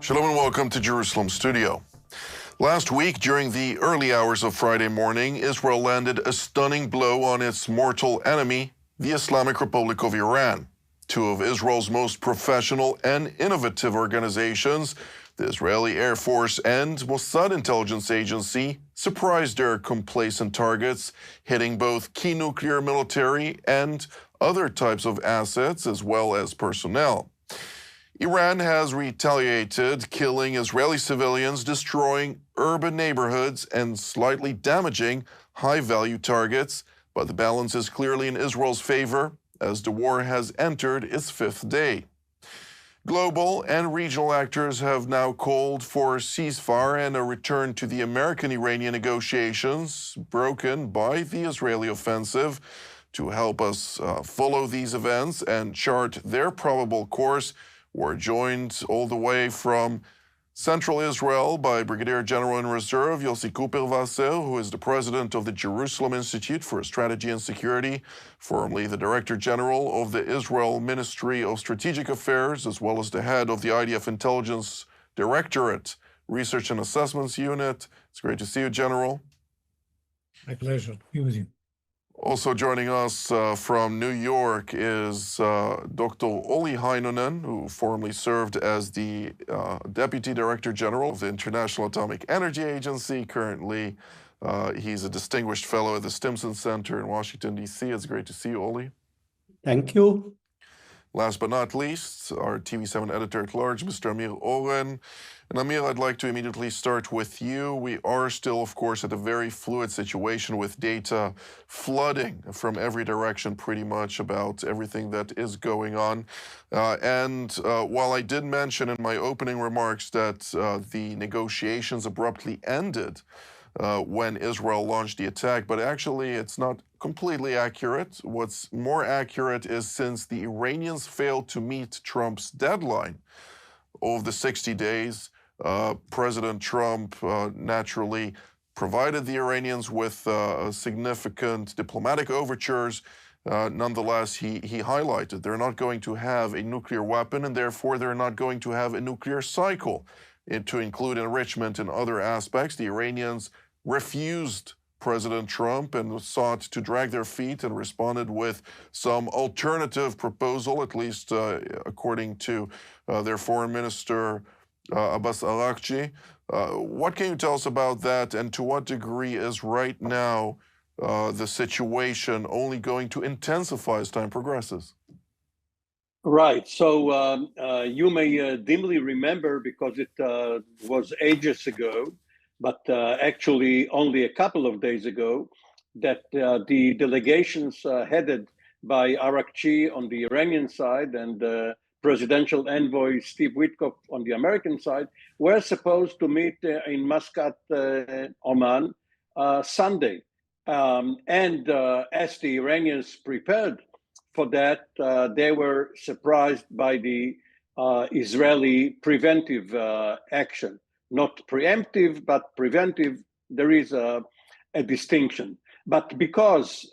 Shalom and welcome to Jerusalem Studio. Last week, during the early hours of Friday morning, Israel landed a stunning blow on its mortal enemy, the Islamic Republic of Iran. Two of Israel's most professional and innovative organizations, the Israeli Air Force and Mossad intelligence agency, surprised their complacent targets, hitting both key nuclear, military, and other types of assets, as well as personnel. Iran has retaliated, killing Israeli civilians, destroying urban neighborhoods, and slightly damaging high-value targets, but the balance is clearly in Israel's favor as the war has entered its fifth day. Global and regional actors have now called for a ceasefire and a return to the American-Iranian negotiations broken by the Israeli offensive. To help us follow these events and chart their probable course, we're joined all the way from Central Israel by Brigadier General in Reserve Yossi Cooper-Wasser, who is the president of the Jerusalem Institute for Strategy and Security, formerly the Director General of the Israel Ministry of Strategic Affairs, as well as the head of the IDF Intelligence Directorate Research and Assessments Unit. It's great to see you, General. My pleasure to be with you. Also joining us from New York is Dr. Olli Heinonen, who formerly served as the Deputy Director General of the International Atomic Energy Agency. Currently, he's a distinguished fellow at the Stimson Center in Washington, D.C. It's great to see you, Olli. Thank you. Last but not least, our TV7 editor-at-large, Mr. Amir Oren. And Amir, I'd like to immediately start with you. We are still, of course, at a very fluid situation with data flooding from every direction pretty much about everything that is going on. While I did mention in my opening remarks that the negotiations abruptly ended when Israel launched the attack, but actually it's not completely accurate. What's more accurate is since the Iranians failed to meet Trump's deadline of the 60 days, President Trump naturally provided the Iranians with significant diplomatic overtures. Nonetheless, he highlighted they're not going to have a nuclear weapon, and therefore they're not going to have a nuclear cycle. To include enrichment in other aspects, the Iranians refused President Trump and sought to drag their feet and responded with some alternative proposal, at least according to their foreign minister, Abbas Araghchi. What can you tell us about that, and to what degree is right now the situation only going to intensify as time progresses? Right. So you may dimly remember, because it was ages ago, but actually only a couple of days ago, that the delegations headed by Araghchi on the Iranian side and presidential envoy Steve Witkoff on the American side were supposed to meet in Muscat, Oman, Sunday. As the Iranians prepared for that, they were surprised by the Israeli preventive action. Not preemptive, but preventive. There is a distinction. But because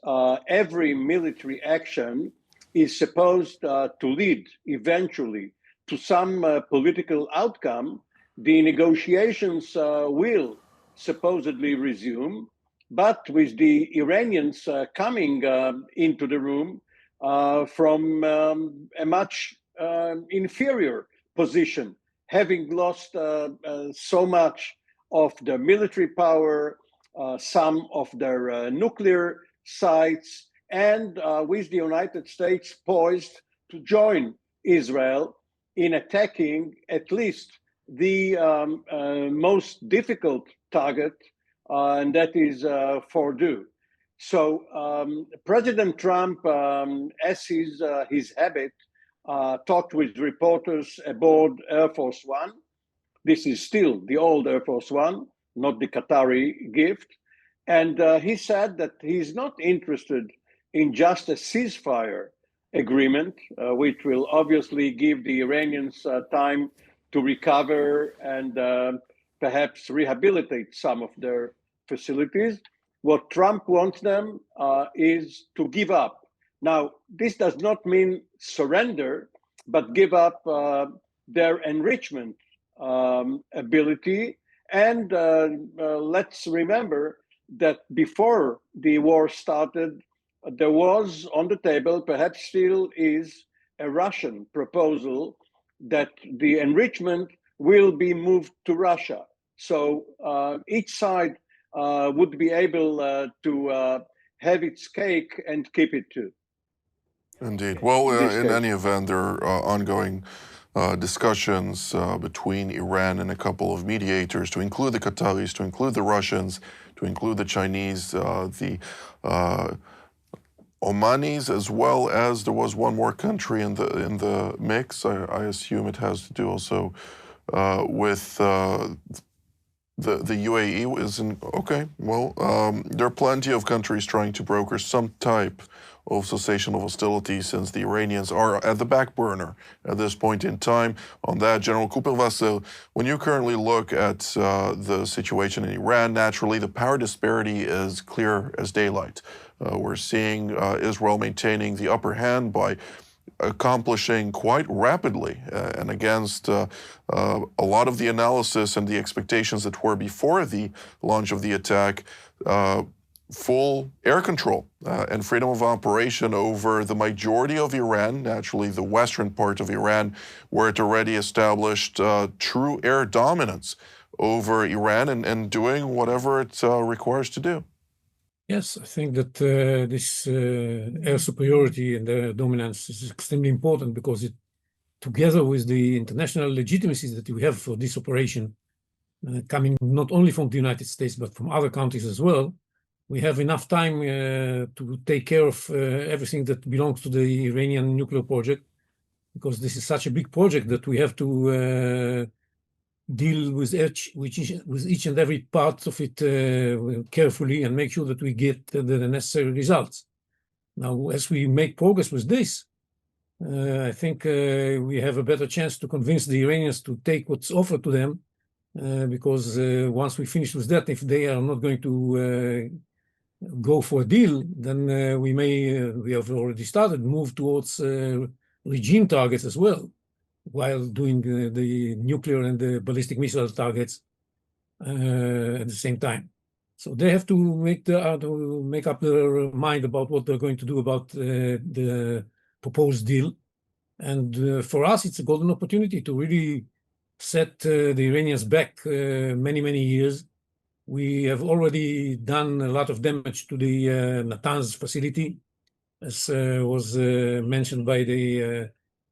every military action is supposed to lead eventually to some political outcome, the negotiations will supposedly resume, but with the Iranians coming into the room from a much inferior position, having lost so much of their military power, some of their nuclear sites, and with the United States poised to join Israel in attacking at least the most difficult target, and that is Fordow. So President Trump, as his habit, talked with reporters aboard Air Force One. This is still the old Air Force One, not the Qatari gift. And he said that he's not interested in just a ceasefire agreement, which will obviously give the Iranians time to recover and perhaps rehabilitate some of their facilities. What Trump wants them is to give up. Now, this does not mean surrender, but give up their enrichment ability. And let's remember that before the war started, there was on the table, perhaps still is, a Russian proposal that the enrichment will be moved to Russia. So each side would be able to have its cake and keep it too. Indeed. Well, In this in case. any event, there are ongoing discussions between Iran and a couple of mediators, to include the Qataris, to include the Russians, to include the Chinese, the Omanis, as well as there was one more country in the mix. I assume it has to do also with the UAE. Isn't okay? Well, there are plenty of countries trying to broker some type of cessation of hostilities, since the Iranians are at the back burner at this point in time. On that, General Kupil-Vasil, when you currently look at the situation in Iran, naturally the power disparity is clear as daylight. We're seeing Israel maintaining the upper hand by accomplishing quite rapidly and against a lot of the analysis and the expectations that were before the launch of the attack, full air control and freedom of operation over the majority of Iran, naturally the western part of Iran, where it already established true air dominance over Iran and doing whatever it requires to do. Yes, I think that this air superiority and air dominance is extremely important, because it, together with the international legitimacy that we have for this operation, coming not only from the United States but from other countries as well, we have enough time to take care of everything that belongs to the Iranian nuclear project, because this is such a big project that we have to deal with each and every part of it carefully and make sure that we get the necessary results. Now, as we make progress with this, I think we have a better chance to convince the Iranians to take what's offered to them, because once we finish with that, if they are not going to go for a deal, then we have already started, move towards regime targets as well, while doing the nuclear and the ballistic missile targets at the same time. So they have to make up their mind about what they're going to do about the proposed deal. And for us, it's a golden opportunity to really set the Iranians back many, many years. We have already done a lot of damage to the Natanz facility, as was mentioned by the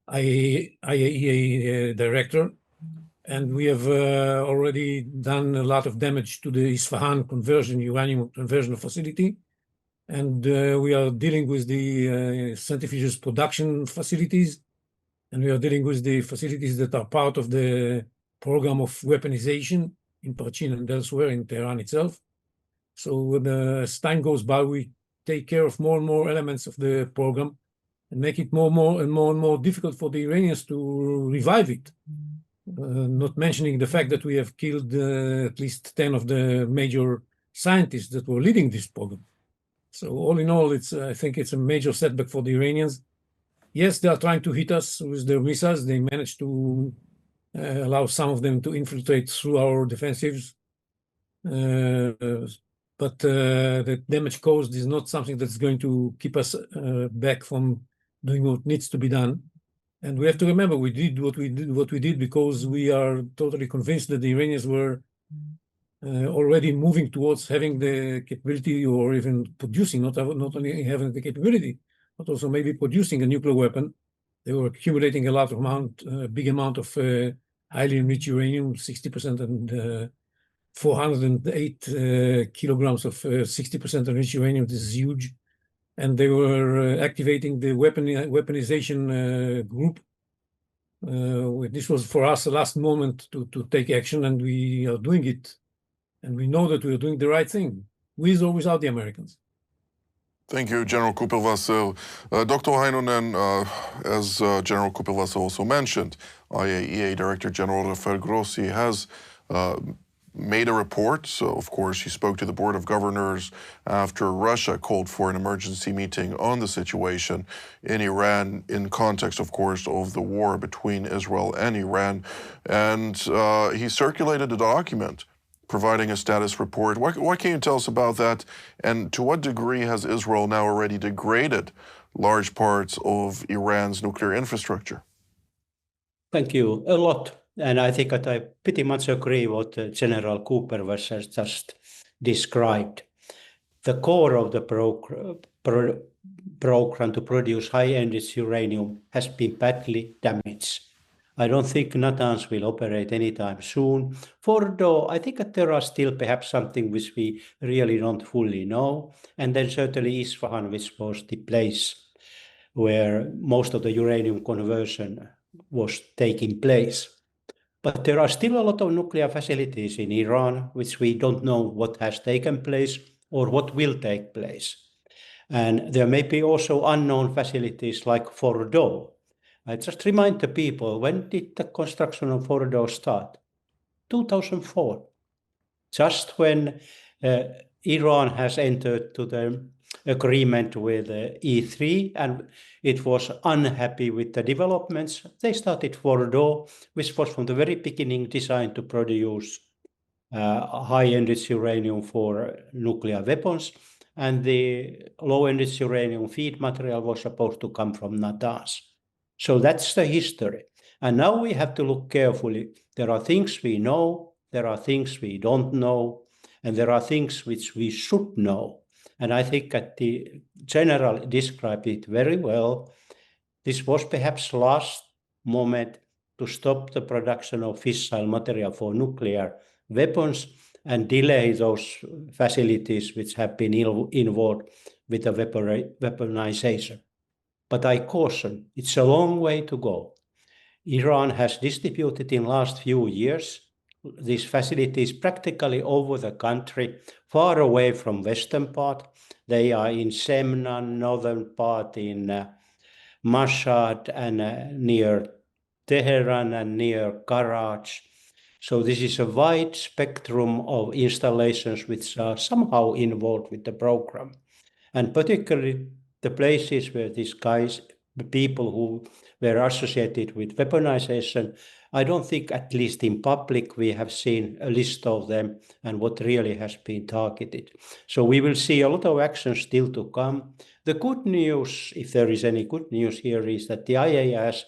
IAEA director. And we have already done a lot of damage to the Isfahan uranium conversion facility. And we are dealing with the centrifuges production facilities. And we are dealing with the facilities that are part of the program of weaponization in Parchin and elsewhere in Tehran itself. So as time goes by, we take care of more and more elements of the program and make it more and more difficult for the Iranians to revive it. Not mentioning the fact that we have killed at least 10 of the major scientists that were leading this program. So all in all, I think it's a major setback for the Iranians. Yes, they are trying to hit us with their missiles. They managed to allow some of them to infiltrate through our defensives. But the damage caused is not something that's going to keep us back from doing what needs to be done. And we have to remember, we did what we did because we are totally convinced that the Iranians were already moving towards having the capability, or even producing, not only having the capability, but also maybe producing a nuclear weapon. They were accumulating a big amount of highly enriched uranium, 60%, and 408 kilograms of 60% enriched uranium. This is huge. And they were activating the weaponization group. This was for us the last moment to take action, and we are doing it. And we know that we are doing the right thing, with or without the Americans. Thank you, General Kupil-Vasil. Dr. Heinonen, as General Kupil-Vasil also mentioned, IAEA Director General Rafael Grossi has made a report. So, of course, he spoke to the Board of Governors after Russia called for an emergency meeting on the situation in Iran in context, of course, of the war between Israel and Iran. And he circulated a document providing a status report. What can you tell us about that? And to what degree has Israel now already degraded large parts of Iran's nuclear infrastructure? Thank you. A lot. And I think that I pretty much agree what General Cooper was just described. The core of the program to produce high-enriched uranium has been badly damaged. I don't think Natanz will operate anytime soon. Fordo, I think that there are still perhaps something which we really don't fully know. And then certainly Isfahan, which was the place where most of the uranium conversion was taking place. But there are still a lot of nuclear facilities in Iran which we don't know what has taken place or what will take place. And there may be also unknown facilities like Fordo. I just remind the people, when did the construction of Fordo start? 2004. Just when Iran has entered to the agreement with E3 and it was unhappy with the developments, they started Fordo, which was from the very beginning designed to produce high-enriched uranium for nuclear weapons, and the low-enriched uranium feed material was supposed to come from Natanz. So that's the history. And now we have to look carefully. There are things we know, there are things we don't know, and there are things which we should know. And I think that the general described it very well. This was perhaps last moment to stop the production of fissile material for nuclear weapons and delay those facilities which have been involved with the weaponization. But I caution, it's a long way to go. Iran has distributed in last few years these facilities practically over the country, far away from western part. They are in Semnan, northern part, in Mossad, and near Tehran and near Karaj. So this is a wide spectrum of installations which are somehow involved with the program. And particularly the places where these guys, the people who were associated with weaponization, I don't think, at least in public, we have seen a list of them and what really has been targeted. So we will see a lot of action still to come. The good news, if there is any good news here, is that the IAEA has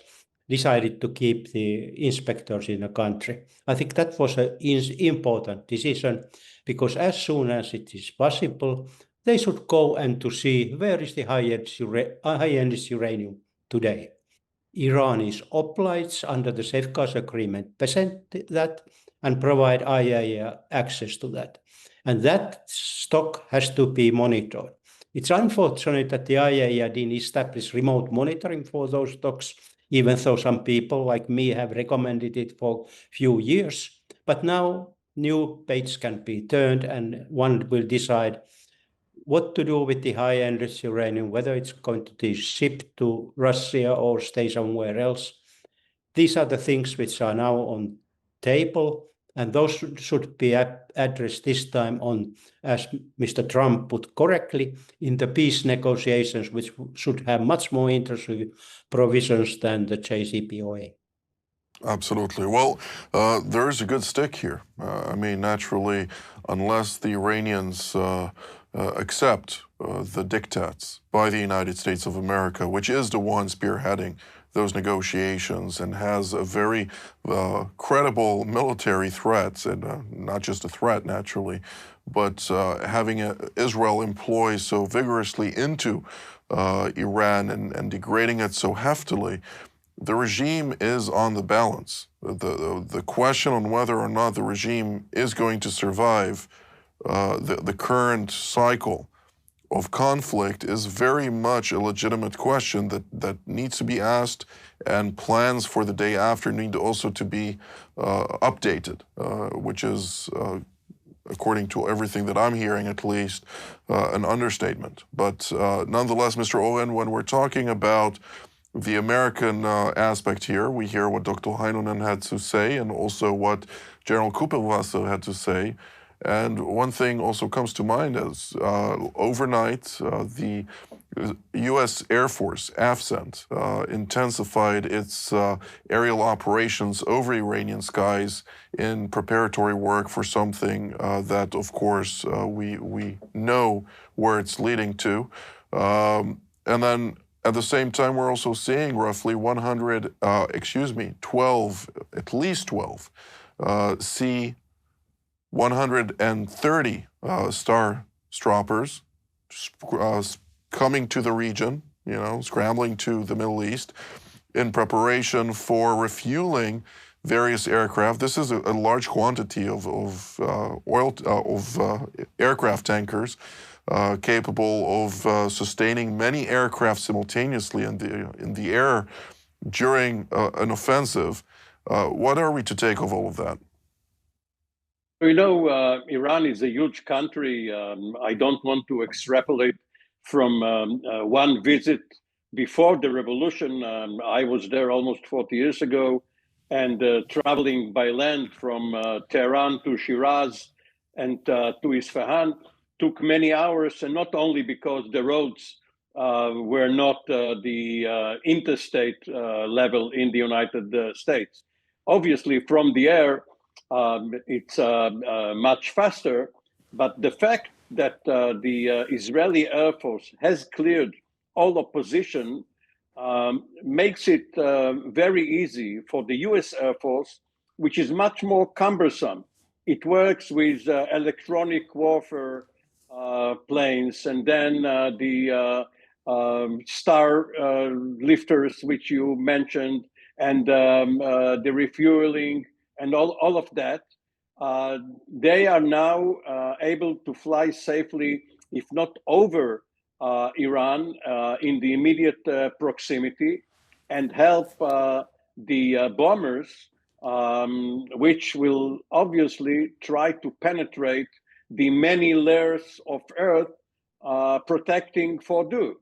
decided to keep the inspectors in the country. I think that was an important decision, because as soon as it is possible, they should go and to see where is the high-enriched uranium today. Iran is obliged under the safeguards agreement present that and provide IAEA access to that. And that stock has to be monitored. It's unfortunate that the IAEA didn't establish remote monitoring for those stocks, even though some people like me have recommended it for a few years. But now new page can be turned and one will decide what to do with the high-enriched uranium, whether it's going to be shipped to Russia or stay somewhere else. These are the things which are now on table, and those should be addressed this time on, as Mr. Trump put correctly, in the peace negotiations, which should have much more interesting provisions than the JCPOA. Absolutely. Well, there is a good stick here. I mean, naturally, unless the Iranians accept the diktats by the United States of America, which is the one spearheading those negotiations and has a very credible military threat, and not just a threat, naturally, but having Israel employ so vigorously into Iran and degrading it so heftily, the regime is on the balance. The question on whether or not the regime is going to survive the current cycle of conflict is very much a legitimate question that needs to be asked, and plans for the day after need also to be updated, which is, according to everything that I'm hearing at least, an understatement. But nonetheless, Mr. Owen, when we're talking about the American aspect here. We hear what Dr. Heinonen had to say and also what General Kuperwasser had to say. And one thing also comes to mind as overnight, the U.S. Air Force, AFCENT, intensified its aerial operations over Iranian skies in preparatory work for something that, of course, we know where it's leading to. And then at the same time, we're also seeing roughly 12, at least 12, C-130 Star Stroppers coming to the region, scrambling to the Middle East in preparation for refueling various aircraft. This is a large quantity of aircraft tankers capable of sustaining many aircraft simultaneously in the air during an offensive. What are we to take of all of that? Iran is a huge country. I don't want to extrapolate from one visit before the revolution. I was there almost 40 years ago, and traveling by land from Tehran to Shiraz and to Isfahan took many hours, and not only because the roads were not the interstate level in the United States. Obviously, from the air, it's much faster, but the fact that the Israeli Air Force has cleared all opposition makes it very easy for the US Air Force, which is much more cumbersome. It works with electronic warfare planes, and then the star lifters, which you mentioned, and the refueling, and all of that. They are now able to fly safely, if not over Iran, in the immediate proximity, and help the bombers, which will obviously try to penetrate the many layers of earth protecting Fordow.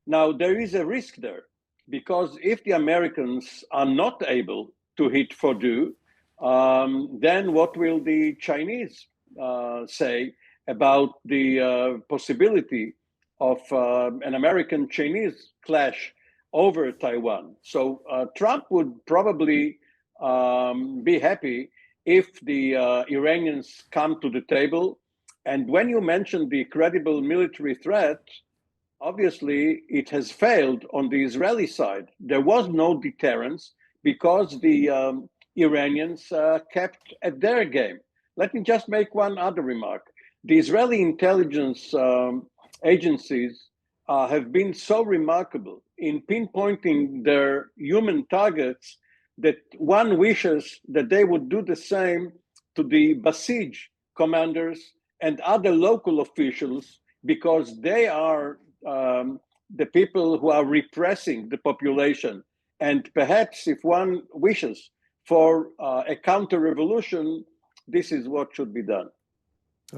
Now, there is a risk there, because if the Americans are not able to hit Fordow, then what will the Chinese say about the possibility of an American-Chinese clash over Taiwan? So Trump would probably be happy if the Iranians come to the table. And when you mentioned the credible military threat, obviously it has failed on the Israeli side. There was no deterrence because the Iranians kept at their game. Let me just make one other remark. The Israeli intelligence agencies have been so remarkable in pinpointing their human targets that one wishes that they would do the same to the Basij commanders and other local officials, because they are the people who are repressing the population. And perhaps if one wishes for a counter-revolution, this is what should be done.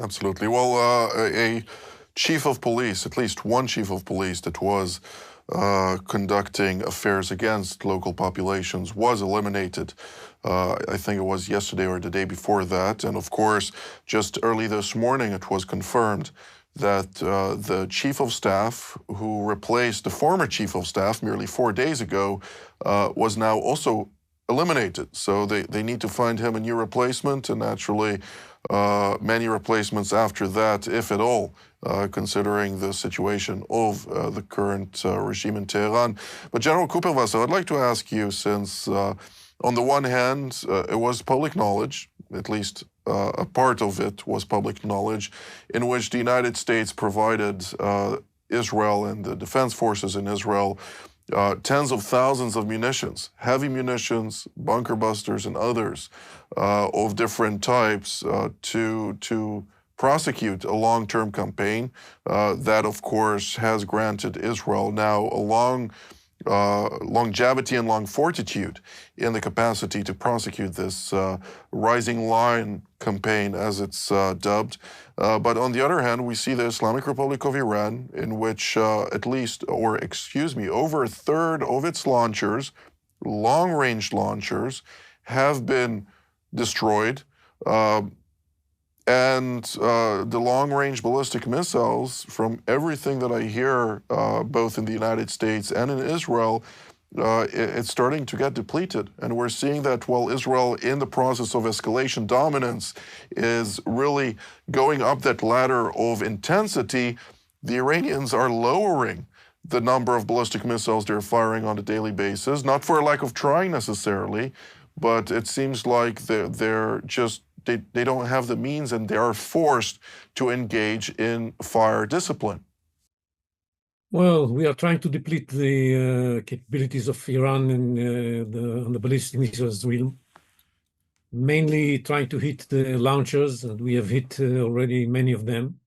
Absolutely. Well, a chief of police, at least one chief of police that was conducting affairs against local populations was eliminated. I think it was yesterday or the day before that. And of course, just early this morning, it was confirmed that the chief of staff who replaced the former chief of staff merely 4 days ago was now also eliminated. So they need to find him a new replacement, and naturally many replacements after that, if at all, considering the situation of the current regime in Tehran. But General Kuperwasser, I'd like to ask you, since on the one hand, it was public knowledge, at least a part of it was public knowledge, in which the United States provided Israel and the defense forces in Israel tens of thousands of munitions, heavy munitions, bunker busters, and others of different types to prosecute a long-term campaign that, of course, has granted Israel now a long longevity and long fortitude in the capacity to prosecute this rising lion campaign, as it's dubbed. But on the other hand, we see the Islamic Republic of Iran, in which over a third of its launchers, long-range launchers, have been destroyed. And the long-range ballistic missiles, from everything that I hear, both in the United States and in Israel, it's starting to get depleted. And we're seeing that while Israel, in the process of escalation dominance, is really going up that ladder of intensity, the Iranians are lowering the number of ballistic missiles they're firing on a daily basis, not for a lack of trying necessarily, but it seems like they're just they don't have the means, and they are forced to engage in fire discipline. Well, we are trying to deplete the capabilities of Iran on the ballistic missiles realm, mainly trying to hit the launchers, and we have hit already many of them,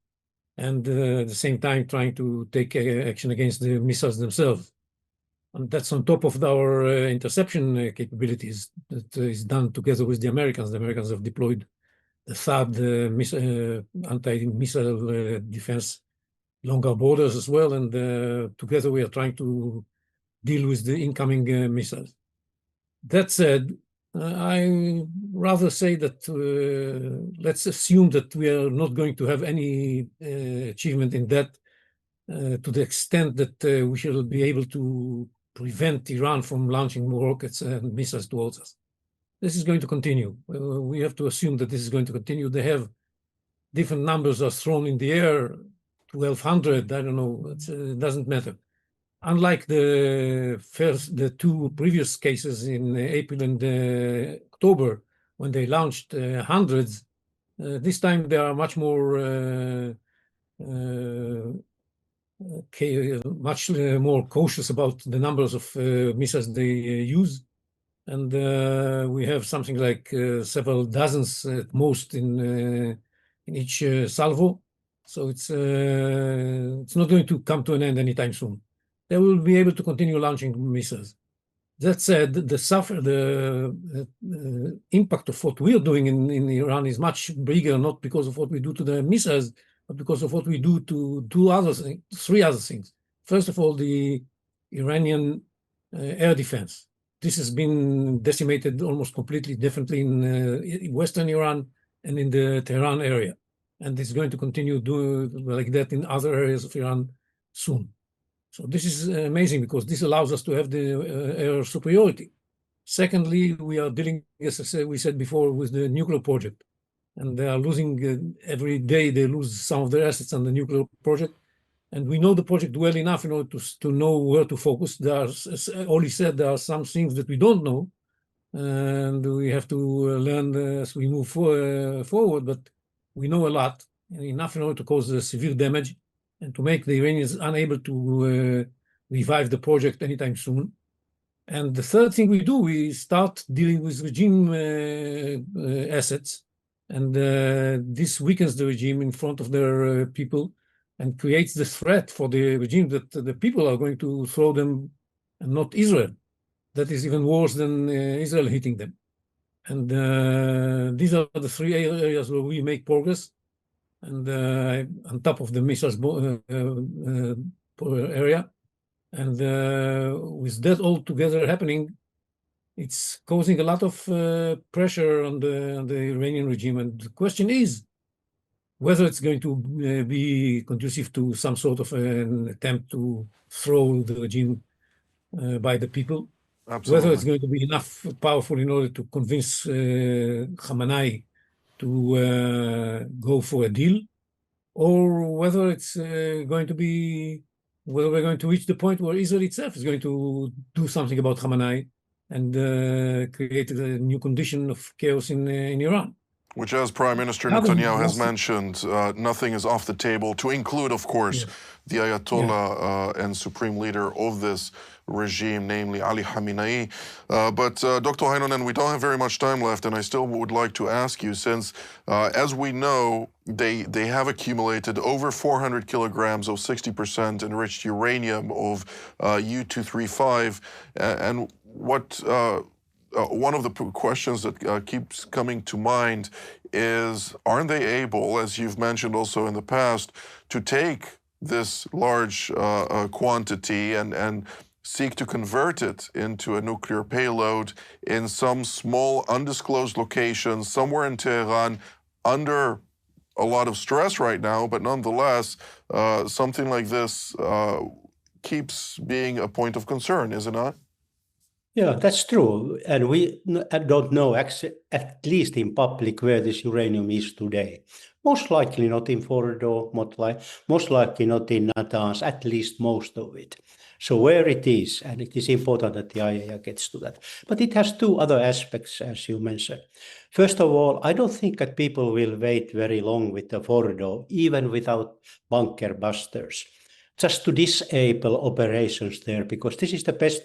and at the same time trying to take action against the missiles themselves. And that's on top of our interception capabilities that is done together with the Americans. The Americans have deployed the THAAD anti-missile defense along our borders as well, and together we are trying to deal with the incoming missiles. That said, I rather say that let's assume that we are not going to have any achievement in that to the extent that we shall be able to prevent Iran from launching more rockets and missiles towards us. This is going to continue. We have to assume that this is going to continue. They have different numbers are thrown in the air, 1,200, I don't know, it doesn't matter. Unlike the two previous cases in April and October, when they launched hundreds, this time they are much more more cautious about the numbers of missiles they use. And we have something like several dozens at most in each salvo. So it's not going to come to an end anytime soon. They will be able to continue launching missiles. That said, the impact of what we are doing in Iran is much bigger, not because of what we do to the missiles, but because of what we do to three other things. First of all, the Iranian air defense. This has been decimated almost completely differently in Western Iran and in the Tehran area. And it's going to continue doing like that in other areas of Iran soon. So this is amazing because this allows us to have the air superiority. Secondly, we are dealing, as we said before, with the nuclear project. And they are losing, every day they lose some of their assets on the nuclear project. And we know the project well enough in order to know where to focus. There are, as Oli said, there are some things that we don't know. And we have to learn as we move forward, but we know a lot, enough in order to cause severe damage and to make the Iranians unable to revive the project anytime soon. And the third thing we do, we start dealing with regime assets. And this weakens the regime in front of their people and creates the threat for the regime that the people are going to throw them, and not Israel. That is even worse than Israel hitting them. And these are the three areas where we make progress. And on top of the missiles area. And with that all together happening, it's causing a lot of pressure on the Iranian regime. And the question is whether it's going to be conducive to some sort of an attempt to throw the regime by the people. Absolutely. Whether it's going to be enough powerful in order to convince Khamenei to go for a deal, or whether it's going to be, whether we're going to reach the point where Israel itself is going to do something about Khamenei and create a new condition of chaos in Iran. Which, as Prime Minister Netanyahu has mentioned, nothing is off the table, to include, of course, the Ayatollah and supreme leader of this regime, namely Ali Khamenei. But Dr. Heinonen, we don't have very much time left, and I still would like to ask you, since, as we know, they have accumulated over 400 kilograms of 60% enriched uranium of U-235, and what... one of the questions that keeps coming to mind is, aren't they able, as you've mentioned also in the past, to take this large quantity and seek to convert it into a nuclear payload in some small undisclosed location somewhere in Tehran under a lot of stress right now, but nonetheless, something like this keeps being a point of concern, is it not? Yeah, that's true. And we don't know, at least in public, where this uranium is today. Most likely not in Fordo, most likely not in Natanz, at least most of it. So where it is, and it is important that the IAEA gets to that. But it has two other aspects, as you mentioned. First of all, I don't think that people will wait very long with the Fordo, even without bunker busters, just to disable operations there, because this is the best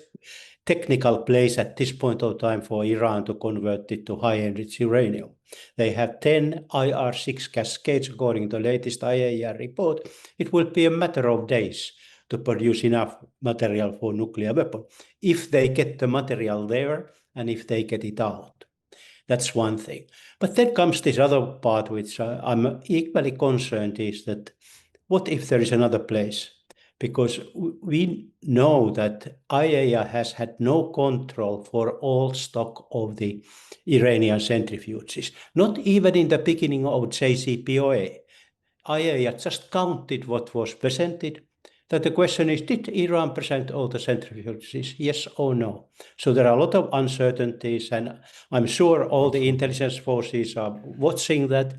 technical place at this point of time for Iran to convert it to high-enriched uranium. They have 10 IR-6 cascades, according to the latest IAEA report. It will be a matter of days to produce enough material for nuclear weapon, if they get the material there and if they get it out. That's one thing. But then comes this other part, which I'm equally concerned, is that what if there is another place? Because we know that IAEA has had no control for all stock of the Iranian centrifuges, not even in the beginning of JCPOA. IAEA just counted what was presented. That the question is, did Iran present all the centrifuges, yes or no? So there are a lot of uncertainties, and I'm sure all the intelligence forces are watching that.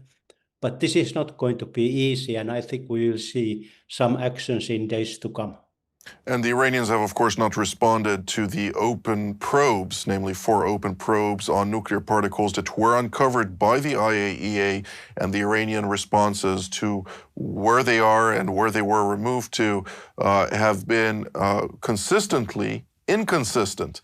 But this is not going to be easy, and I think we will see some actions in days to come. And the Iranians have, of course, not responded to the open probes, namely 4 open probes on nuclear particles that were uncovered by the IAEA, and the Iranian responses to where they are and where they were removed to have been consistently inconsistent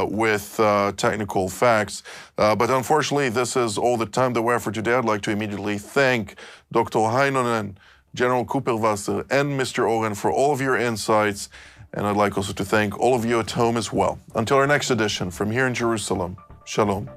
with technical facts. But unfortunately, this is all the time that we have for today. I'd like to immediately thank Dr. Heinonen, General Kuperwasser, and Mr. Oren for all of your insights. And I'd like also to thank all of you at home as well. Until our next edition, from here in Jerusalem, Shalom.